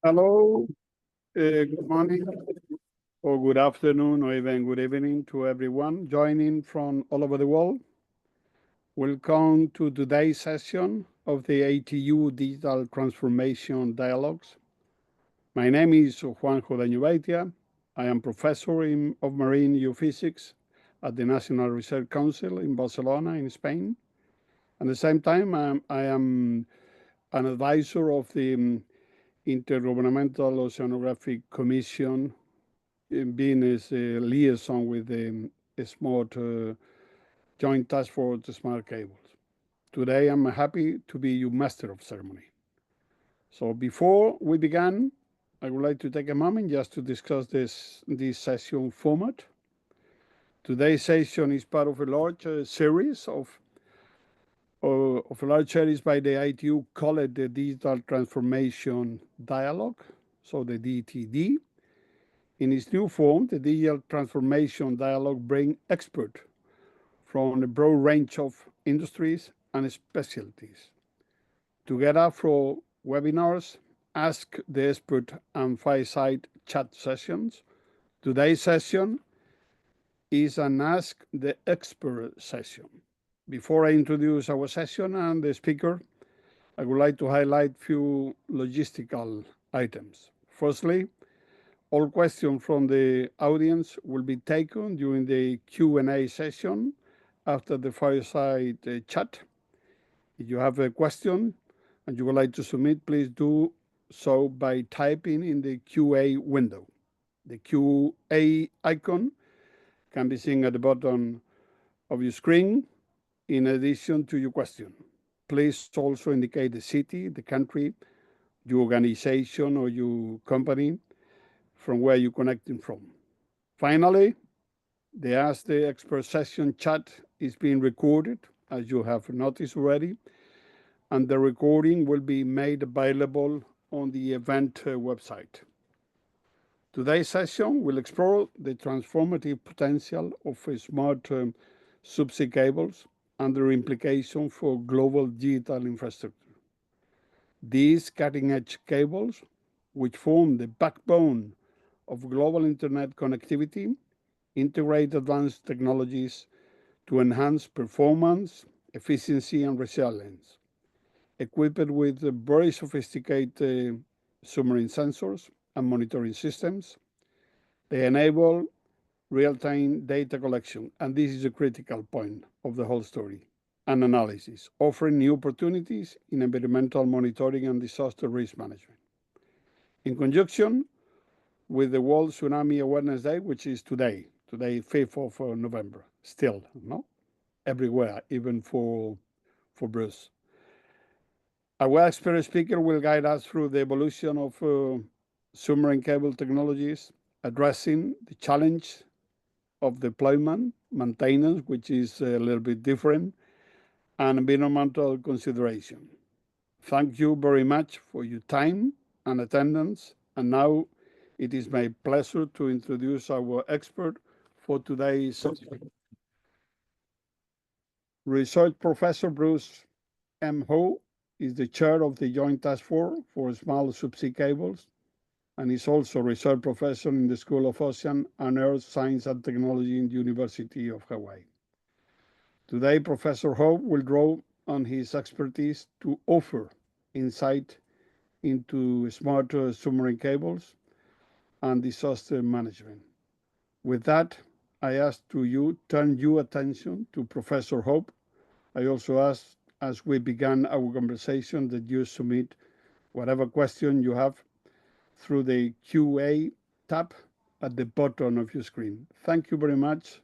Hello, good morning, or good afternoon, or even good evening to everyone joining from all over the world. Welcome to today's session of the ATU Digital Transformation Dialogues. My name is Juanjo Dañubaitia. I am professor of marine geophysics at the National Research Council in Barcelona, in Spain. At the same time, I am an advisor of the Intergovernmental Oceanographic Commission, being as a liaison with the SMART Joint Task Force Smart Cables. Today, I'm happy to be your master of ceremony. So before we begin, I would like to take a moment just to discuss this session format. Today's session is part of a large series by the ITU called it the Digital Transformation Dialogue, so the DTD. In its new form, the Digital Transformation Dialogue brings experts from a broad range of industries and specialties together for webinars, Ask the Expert and fireside chat sessions. Today's session is an Ask the Expert session. Before I introduce our session and the speaker, I would like to highlight a few logistical items. Firstly, all questions from the audience will be taken during the Q&A session after the fireside chat. If you have a question and you would like to submit, please do so by typing in the QA window. The QA icon can be seen at the bottom of your screen in addition to your question. Please also indicate the city, the country, your organization or your company from where you're connecting from. Finally, the Ask the Expert session chat is being recorded, as you have noticed already, and the recording will be made available on the event website. Today's session will explore the transformative potential of smart subsea cables and their implication for global digital infrastructure. These cutting-edge cables, which form the backbone of global internet connectivity, integrate advanced technologies to enhance performance, efficiency, and resilience. Equipped with very sophisticated submarine sensors and monitoring systems, they enable real-time data collection, and this is a critical point of the whole story, and analysis, offering new opportunities in environmental monitoring and disaster risk management. In conjunction with the World Tsunami Awareness Day, which is today, 5th of November, still, no? Everywhere, even for Bruce. Our expert speaker will guide us through the evolution of submarine cable technologies, addressing the challenge of deployment, maintenance, which is a little bit different, and environmental consideration. Thank you very much for your time and attendance. And now it is my pleasure to introduce our expert for today's session. Research Professor Bruce M. Ho is the chair of the Joint Task Force for Small Subsea Cables, and is also research professor in the School of Ocean and Earth Science and Technology in the University of Hawaii. Today, Professor Ho will draw on his expertise to offer insight into smart submarine cables and disaster management. With that, I ask you turn your attention to Professor Hope. I also ask, as we began our conversation, that you submit whatever question you have through the QA tab at the bottom of your screen. Thank you very much.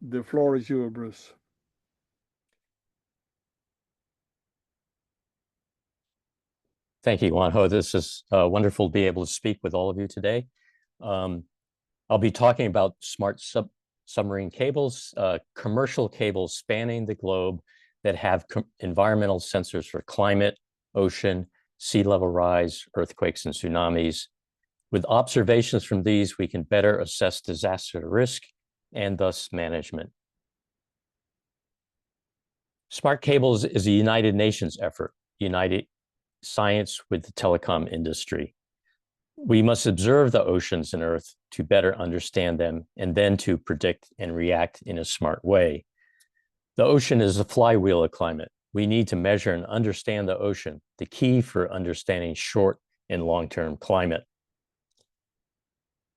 The floor is yours, Bruce. Thank you, Juanjo. This is wonderful to be able to speak with all of you today. I'll be talking about smart submarine cables, commercial cables spanning the globe that have environmental sensors for climate, ocean, sea level rise, earthquakes, and tsunamis. With observations from these, we can better assess disaster risk and thus management. Smart cables is a United Nations effort, uniting science with the telecom industry. We must observe the oceans and Earth to better understand them and then to predict and react in a smart way. The ocean is the flywheel of climate. We need to measure and understand the ocean, the key for understanding short and long-term climate.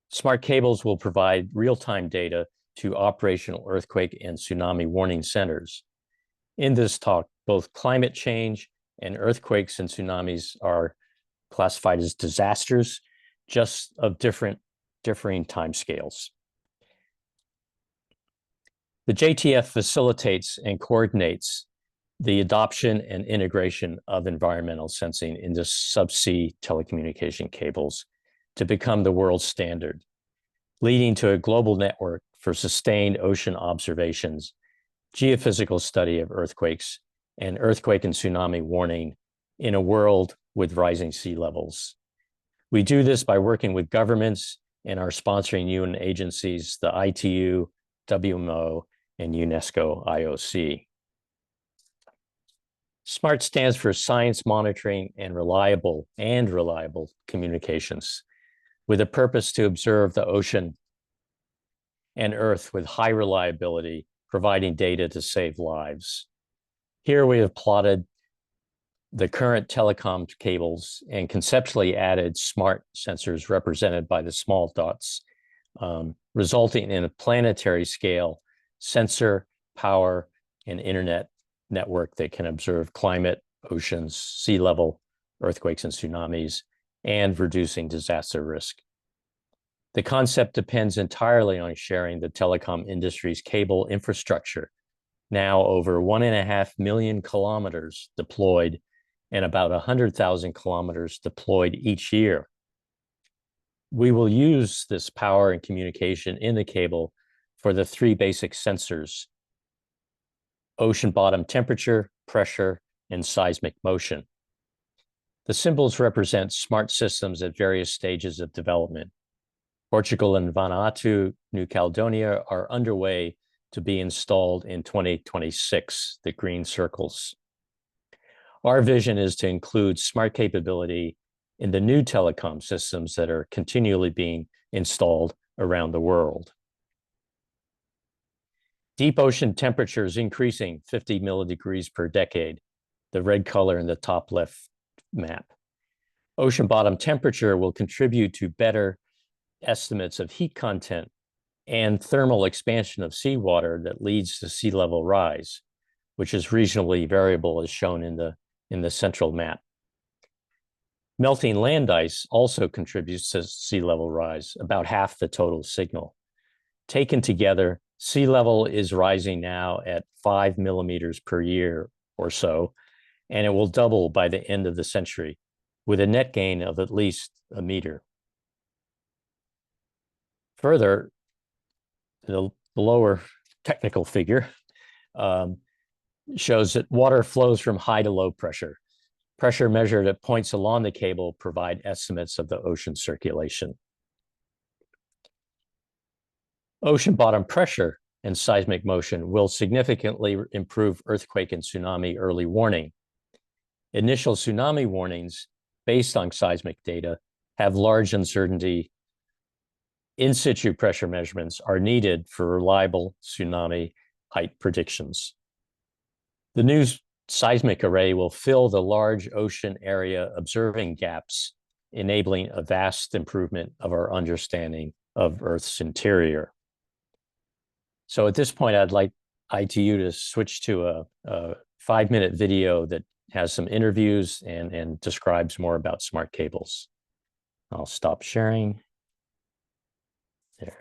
Smart cables will provide real-time data to operational earthquake and tsunami warning centers. In this talk, both climate change and earthquakes and tsunamis are classified as disasters, just of differing timescales. The JTF facilitates and coordinates the adoption and integration of environmental sensing into subsea telecommunication cables to become the world standard, leading to a global network for sustained ocean observations, geophysical study of earthquakes, and earthquake and tsunami warning in a world with rising sea levels. We do this by working with governments and our sponsoring UN agencies, the ITU, WMO, and UNESCO IOC. SMART stands for Science Monitoring and Reliable Communications, with a purpose to observe the ocean and Earth with high reliability, providing data to save lives. Here we have plotted the current telecom cables and conceptually added smart sensors represented by the small dots, resulting in a planetary scale sensor, power, and internet network that can observe climate, oceans, sea level, earthquakes and tsunamis, and reducing disaster risk. The concept depends entirely on sharing the telecom industry's cable infrastructure, now over 1.5 million kilometers deployed and about 100,000 kilometers deployed each year. We will use this power and communication in the cable for the three basic sensors: ocean bottom temperature, pressure, and seismic motion. The symbols represent smart systems at various stages of development. Portugal and Vanuatu, New Caledonia are underway to be installed in 2026, the green circles. Our vision is to include smart capability in the new telecom systems that are continually being installed around the world. Deep ocean temperatures increasing 50 millidegrees per decade, the red color in the top left map. Ocean bottom temperature will contribute to better estimates of heat content and thermal expansion of seawater that leads to sea level rise, which is regionally variable as shown in the central map. Melting land ice also contributes to sea level rise, about half the total signal. Taken together, sea level is rising now at 5 millimeters per year or so, and it will double by the end of the century, with a net gain of at least a meter. Further, the lower technical figure shows that water flows from high to low pressure. Pressure measured at points along the cable provide estimates of the ocean circulation. Ocean bottom pressure and seismic motion will significantly improve earthquake and tsunami early warning. Initial tsunami warnings based on seismic data have large uncertainty. In situ pressure measurements are needed for reliable tsunami height predictions. The new seismic array will fill the large ocean area observing gaps, enabling a vast improvement of our understanding of Earth's interior. So at this point, I'd like ITU to switch to a 5-minute video that has some interviews and describes more about smart cables. I'll stop sharing. There.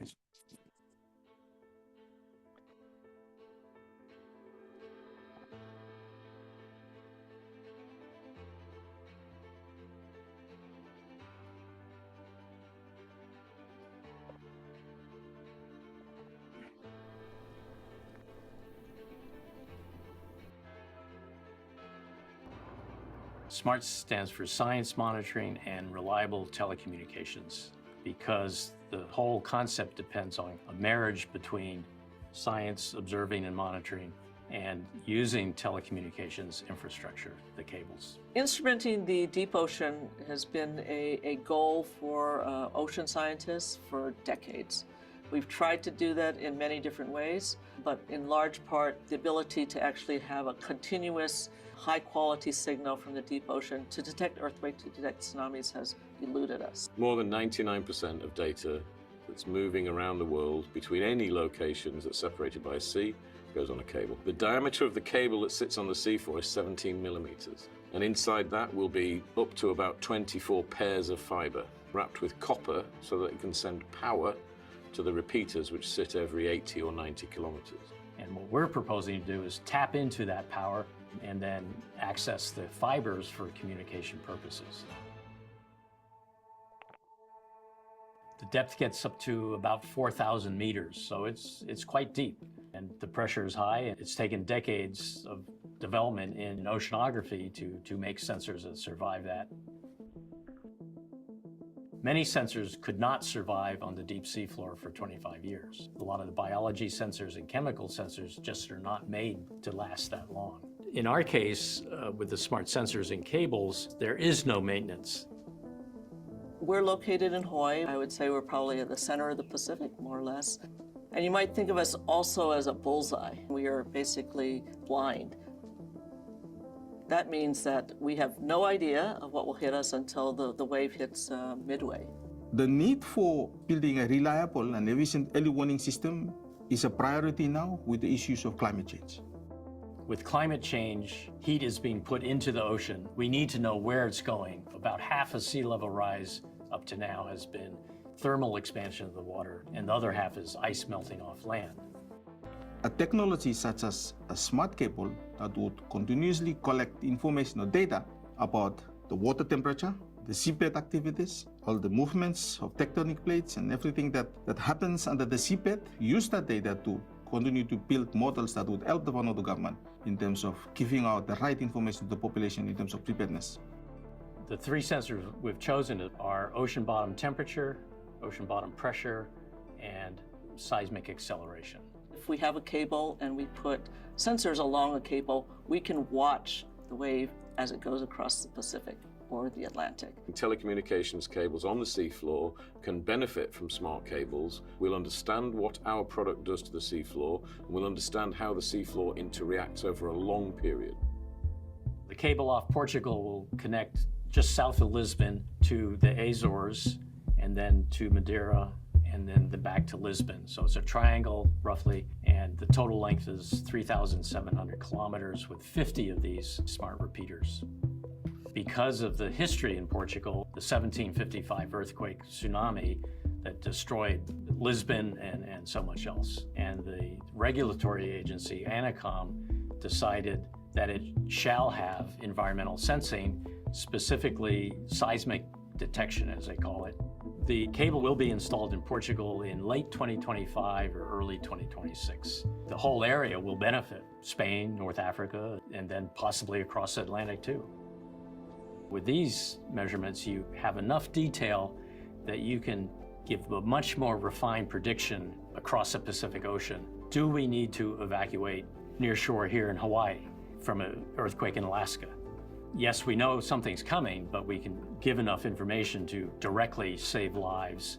SMART stands for Science Monitoring and Reliable Telecommunications, because the whole concept depends on a marriage between science, observing and monitoring, and using telecommunications infrastructure, the cables. Instrumenting the deep ocean has been a goal for ocean scientists for decades. We've tried to do that in many different ways, but in large part, the ability to actually have a continuous, high-quality signal from the deep ocean to detect earthquakes, to detect tsunamis has eluded us. More than 99% of data that's moving around the world between any locations that's separated by a sea goes on a cable. The diameter of the cable that sits on the seafloor is 17 millimeters. And inside that will be up to about 24 pairs of fiber wrapped with copper so that it can send power to the repeaters, which sit every 80 or 90 kilometers. And what we're proposing to do is tap into that power and then access the fibers for communication purposes. The depth gets up to about 4,000 meters, so it's quite deep. And the pressure is high. It's taken decades of development in oceanography to make sensors that survive that. Many sensors could not survive on the deep sea floor for 25 years. A lot of the biology sensors and chemical sensors just are not made to last that long. In our case, with the smart sensors and cables, there is no maintenance. We're located in Hawaii. I would say we're probably at the center of the Pacific, more or less. And you might think of us also as a bullseye. We are basically blind. That means that we have no idea of what will hit us until the wave hits midway. The need for building a reliable and efficient early warning system is a priority now with the issues of climate change. With climate change, heat is being put into the ocean. We need to know where it's going. About half of sea level rise up to now has been thermal expansion of the water, and the other half is ice melting off land. A technology such as a smart cable that would continuously collect information or data about the water temperature, the seabed activities, all the movements of tectonic plates and everything that happens under the seabed, use that data to continue to build models that would help the Vanuatu government in terms of giving out the right information to the population in terms of preparedness. The three sensors we've chosen are ocean bottom temperature, ocean bottom pressure, and seismic acceleration. If we have a cable and we put sensors along a cable, we can watch the wave as it goes across the Pacific or the Atlantic. Telecommunications cables on the seafloor can benefit from smart cables. We'll understand what our product does to the seafloor, and we'll understand how the seafloor interacts over a long period. The cable off Portugal will connect just south of Lisbon to the Azores, and then to Madeira, and then back to Lisbon. So it's a triangle, roughly, and the total length is 3,700 kilometers with 50 of these smart repeaters. Because of the history in Portugal, the 1755 earthquake tsunami that destroyed Lisbon and so much else, and the regulatory agency, ANACOM, decided that it shall have environmental sensing, specifically seismic detection, as they call it. The cable will be installed in Portugal in late 2025 or early 2026. The whole area will benefit, Spain, North Africa, and then possibly across the Atlantic too. With these measurements, you have enough detail that you can give a much more refined prediction across the Pacific Ocean. Do we need to evacuate near shore here in Hawaii from an earthquake in Alaska? Yes, we know something's coming, but we can give enough information to directly save lives.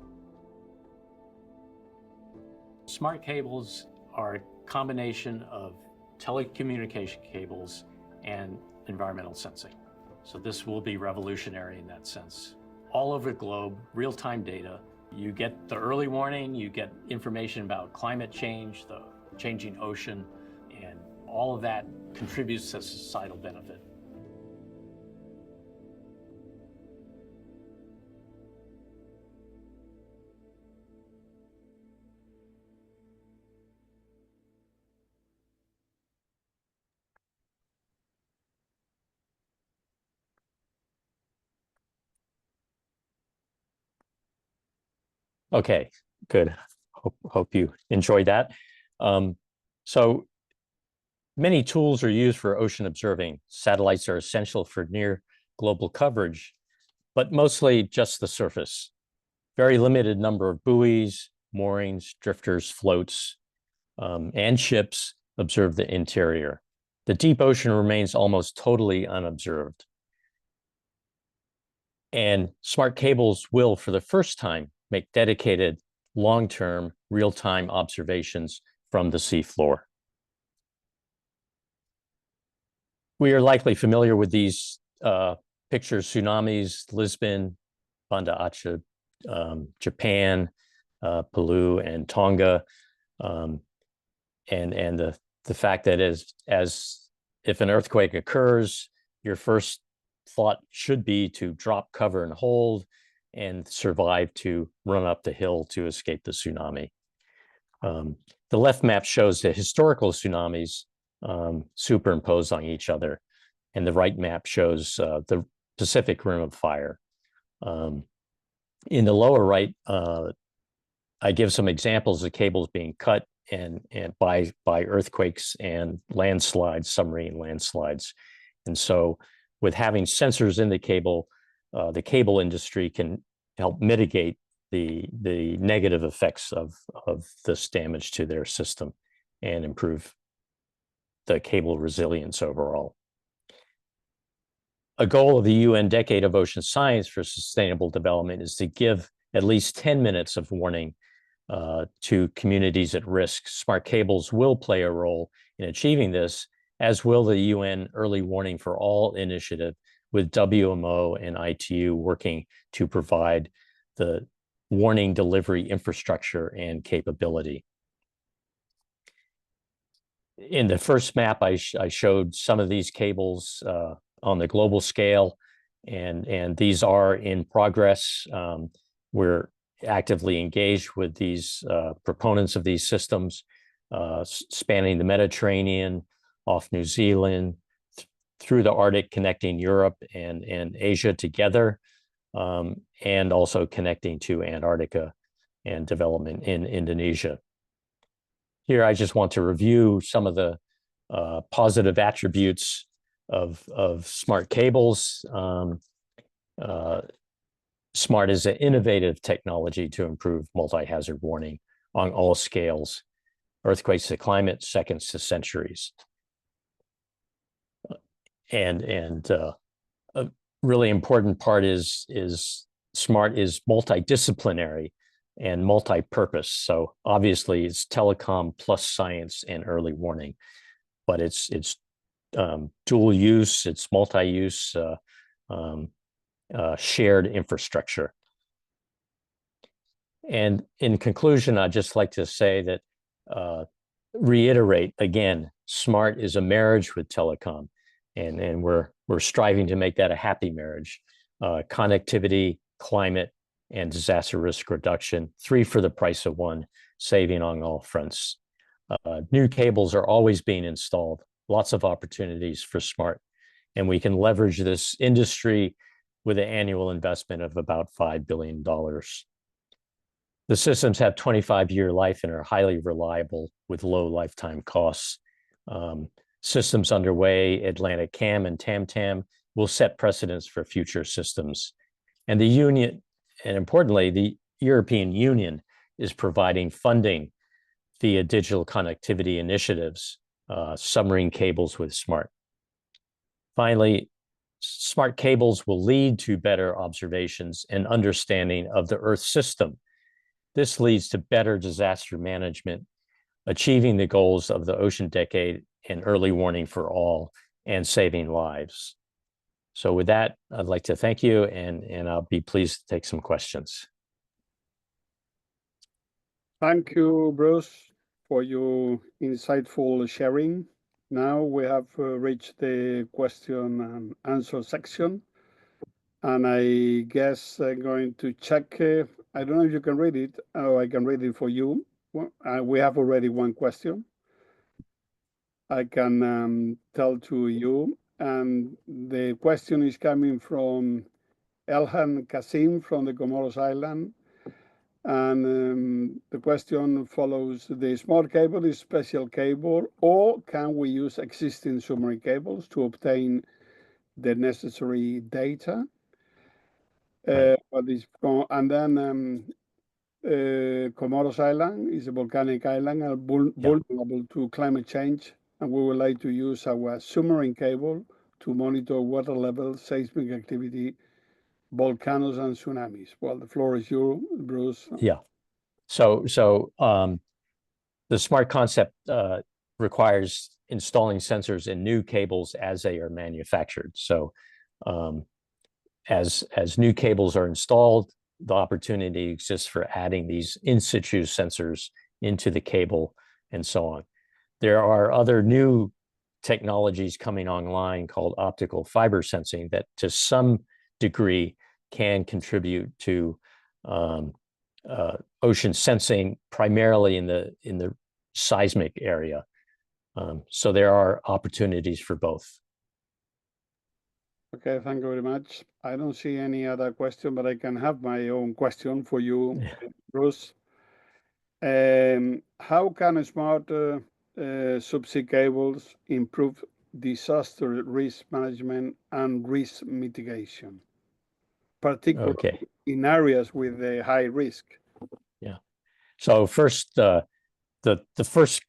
Smart cables are a combination of telecommunication cables and environmental sensing. So this will be revolutionary in that sense. All over the globe, real-time data. You get the early warning, you get information about climate change, the changing ocean, and all of that contributes to societal benefit. Okay, good. Hope you enjoyed that. So many tools are used for ocean observing. Satellites are essential for near global coverage, but mostly just the surface. Very limited number of buoys, moorings, drifters, floats, and ships observe the interior. The deep ocean remains almost totally unobserved. And smart cables will, for the first time, make dedicated, long-term, real-time observations from the seafloor. We are likely familiar with these pictures: tsunamis, Lisbon, Banda Aceh, Japan, Palau, and Tonga, and the fact that as if an earthquake occurs, your first thought should be to drop, cover, and hold, and survive to run up the hill to escape the tsunami. The left map shows the historical tsunamis superimposed on each other, and the right map shows the Pacific Rim of Fire. In the lower right, I give some examples of cables being cut and by earthquakes and landslides, submarine landslides. And so with having sensors in the cable industry can help mitigate the negative effects of this damage to their system and improve the cable resilience overall. A goal of the UN Decade of Ocean Science for Sustainable Development is to give at least 10 minutes of warning to communities at risk. Smart cables will play a role in achieving this, as will the UN Early Warning for All initiative, with WMO and ITU working to provide the warning delivery infrastructure and capability. In the first map, I showed some of these cables on the global scale, and these are in progress. We're actively engaged with these proponents of these systems, spanning the Mediterranean, off New Zealand, through the Arctic, connecting Europe and Asia together, and also connecting to Antarctica and development in Indonesia. Here, I just want to review some of the positive attributes of smart cables. Smart is an innovative technology to improve multi-hazard warning on all scales: earthquakes to climate, seconds to centuries. And a really important part is smart is multidisciplinary and multi-purpose. So obviously it's telecom plus science and early warning, but it's dual use, it's multi-use, shared infrastructure. And in conclusion, I'd just like to say that, reiterate again, smart is a marriage with telecom, and we're striving to make that a happy marriage. Connectivity, climate, and disaster risk reduction, 3 for the price of 1, saving on all fronts. New cables are always being installed, lots of opportunities for smart, and we can leverage this industry with an annual investment of about $5 billion. The systems have 25-year life and are highly reliable with low lifetime costs. Systems underway, Atlantic CAM and TAMTAM, will set precedents for future systems. And the Union, and importantly, the European Union is providing funding via digital connectivity initiatives, submarine cables with smart. Finally, smart cables will lead to better observations and understanding of the Earth system. This leads to better disaster management, achieving the goals of the Ocean Decade and early warning for all, and saving lives. So with that, I'd like to thank you, and I'll be pleased to take some questions. Thank you, Bruce, for your insightful sharing. Now we have reached the question and answer section. And I guess I'm going to check, I don't know if you can read it, or I can read it for you. We have already one question. I can tell to you, and the question is coming from Elhan Kasim from the Comoros Island. And the question follows: the smart cable is special cable, or can we use existing submarine cables to obtain the necessary data? Right. And then Comoros Island is a volcanic island and vulnerable to climate change, and we would like to use our submarine cable to monitor water levels, seismic activity, volcanoes, and tsunamis. Well, the floor is yours, Bruce. Yeah. So the smart concept requires installing sensors in new cables as they are manufactured. So as new cables are installed, the opportunity exists for adding these in situ sensors into the cable and so on. There are other new technologies coming online called optical fiber sensing that to some degree can contribute to ocean sensing, primarily in the seismic area. So there are opportunities for both. Okay, thank you very much. I don't see any other question, but I can have my own question for you, Bruce. How can smart subsea cables improve disaster risk management and risk mitigation, particularly in areas with a high risk? Yeah. So first, the first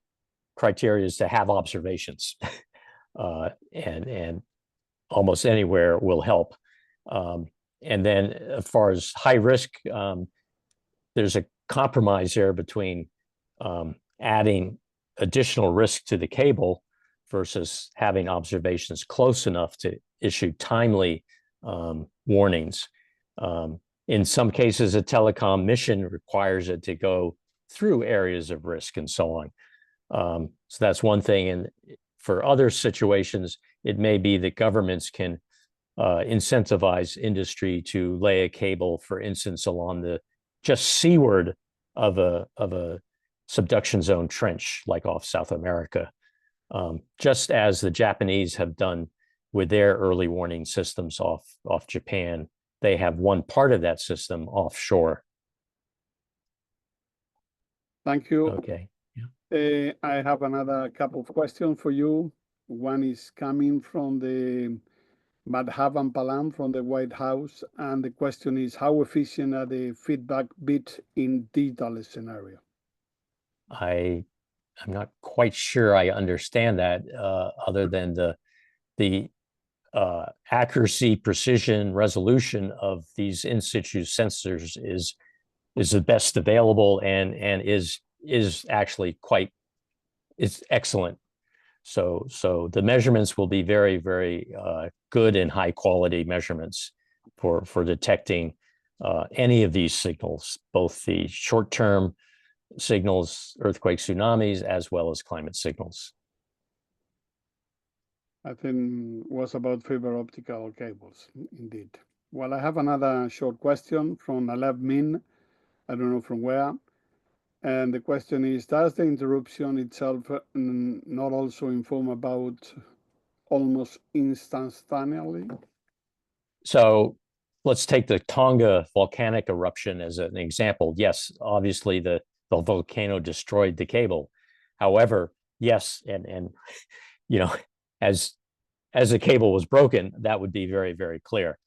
criteria is to have observations, and almost anywhere will help. And then as far as high risk, there's a compromise there between adding additional risk to the cable versus having observations close enough to issue timely warnings. In some cases, a telecom mission requires it to go through areas of risk and so on. So that's one thing. And for other situations, it may be that governments can incentivize industry to lay a cable, for instance, along the just seaward of a subduction zone trench, like off South America, just as the Japanese have done with their early warning systems off Japan. They have one part of that system offshore. Thank you. Okay. I have another couple of questions for you. One is coming from the Madhavan Palam from the White House, and the question is, how efficient are the feedback bits in digital scenario? I'm not quite sure I understand that, other than the accuracy, precision, resolution of these in situ sensors is the best available and is actually it's excellent. So the measurements will be very, very good and high quality measurements for detecting any of these signals, both the short-term signals, earthquake, tsunamis, as well as climate signals. I think was about fiber optical cables, indeed. Well, I have another short question from Aleb Min. I don't know from where. And the question is, does the interruption itself not also inform about almost instantaneously? So let's take the Tonga volcanic eruption as an example. Yes, obviously the volcano destroyed the cable. However, yes, and you know, as the cable was broken, that would be very, very clear.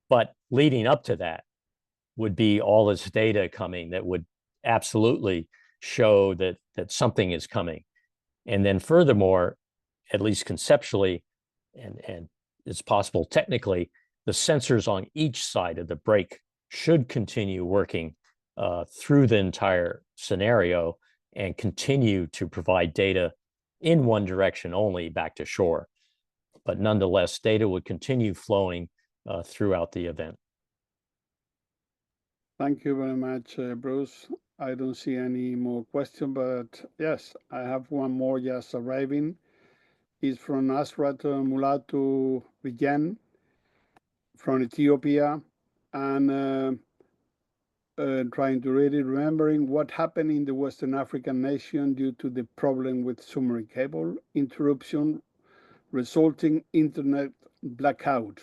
But leading up to that would be all this data coming that would absolutely show that something is coming. And then furthermore, at least conceptually, and it's possible technically, the sensors on each side of the break should continue working through the entire scenario and continue to provide data in one direction only back to shore. But nonetheless, data would continue flowing throughout the event. Thank you very much, Bruce. I don't see any more questions, but yes, I have one more just arriving. It's from Asrat Mulatu Vijan from Ethiopia, and trying to read it, remembering what happened in the Western African nation due to the problem with submarine cable interruption, resulting internet blackout.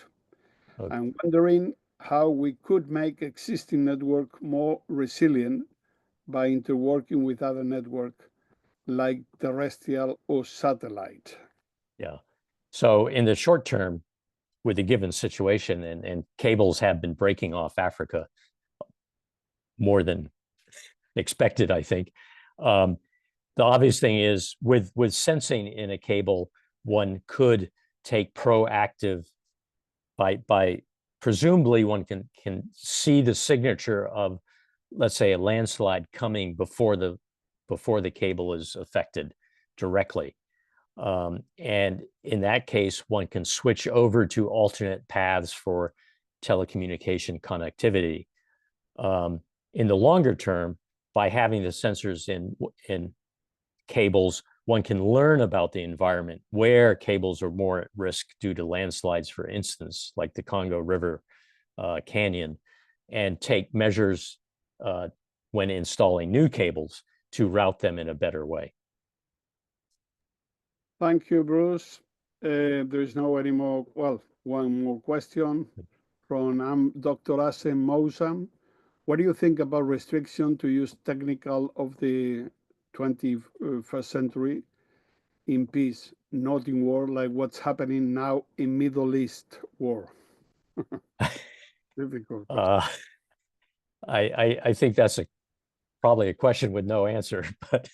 Okay. I'm wondering how we could make existing network more resilient by interworking with other network like terrestrial or satellite. Yeah. So in the short term, with a given situation, and cables have been breaking off Africa more than expected, I think. The obvious thing is with sensing in a cable, one could take proactive by presumably one can see the signature of, let's say, a landslide coming before the cable is affected directly. And in that case, one can switch over to alternate paths for telecommunication connectivity. In the longer term, by having the sensors in cables, one can learn about the environment where cables are more at risk due to landslides, for instance, like the Congo River Canyon, and take measures when installing new cables to route them in a better way. Thank you, Bruce. There is no any more, well, one more question from Dr. Asim Moussam. What do you think about restriction to use technical of the 21st century in peace, not in war, like what's happening now in Middle East war? Difficult question. I think that's probably a question with no answer, but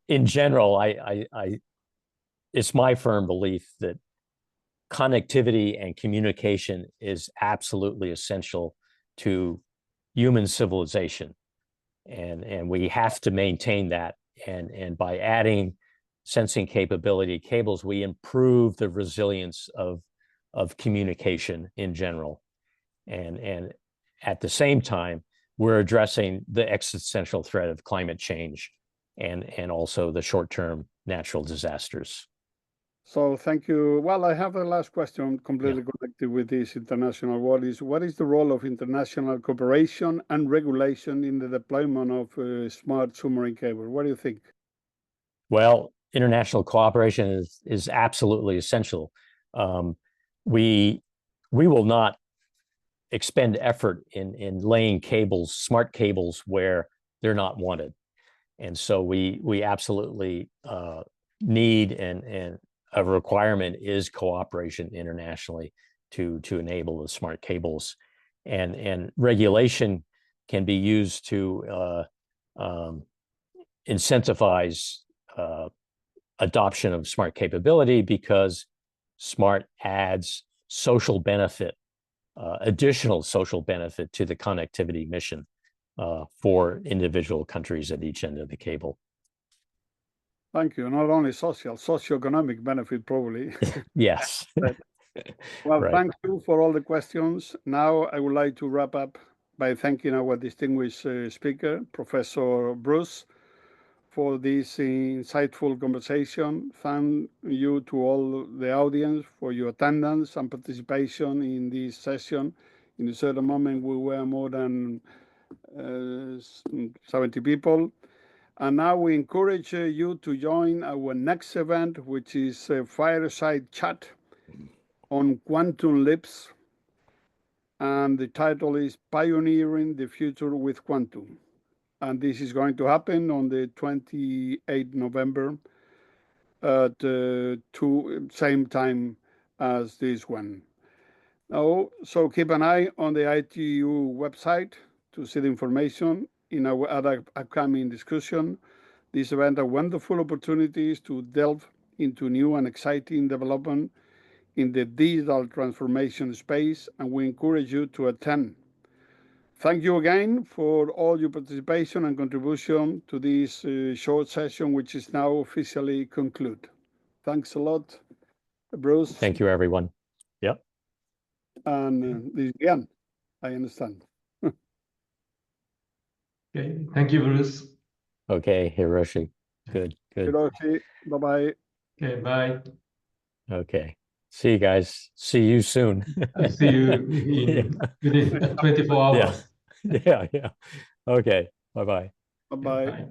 in general, it's my firm belief that connectivity and communication is absolutely essential to human civilization, and we have to maintain that. And by adding sensing capability cables, we improve the resilience of communication in general, and at the same time, we're addressing the existential threat of climate change and also the short-term natural disasters. So thank you. Well, I have a last question completely connected with this international war is what is the role of international cooperation and regulation in the deployment of smart submarine cable? What do you think? Well, international cooperation is absolutely essential. We will not expend effort in laying cables, smart cables, where they're not wanted. And so we absolutely need and a requirement is cooperation internationally to enable the smart cables, and regulation can be used to incentivize adoption of smart capability, because smart adds social benefit, additional social benefit to the connectivity mission for individual countries at each end of the cable. Thank you. Not only socioeconomic benefit, probably. Yes. Well, right. Thank you for all the questions. Now, I would like to wrap up by thanking our distinguished speaker, Professor Bruce, for this insightful conversation. Thank you to all the audience for your attendance and participation in this session. In a certain moment, we were more than 70 people. And now we encourage you to join our next event, which is a fireside chat on quantum leaps. And the title is Pioneering the Future with Quantum. And this is going to happen on the 28th November at same time as this one. Now, so keep an eye on the ITU website to see the information in our other upcoming discussion. These events are wonderful opportunities to delve into new and exciting development in the digital transformation space, and we encourage you to attend. Thank you again for all your participation and contribution to this short session, which is now officially concluded. Thanks a lot, Bruce. Thank you, everyone. Yep. And this is Jan, I understand. Okay, thank you, Bruce. Okay, Hiroshi. Good. Hiroshi, bye-bye. Okay, bye. Okay. See you guys. See you soon. I'll see you within 24 hours. Yeah. Okay. Bye-bye. Bye-bye. Bye.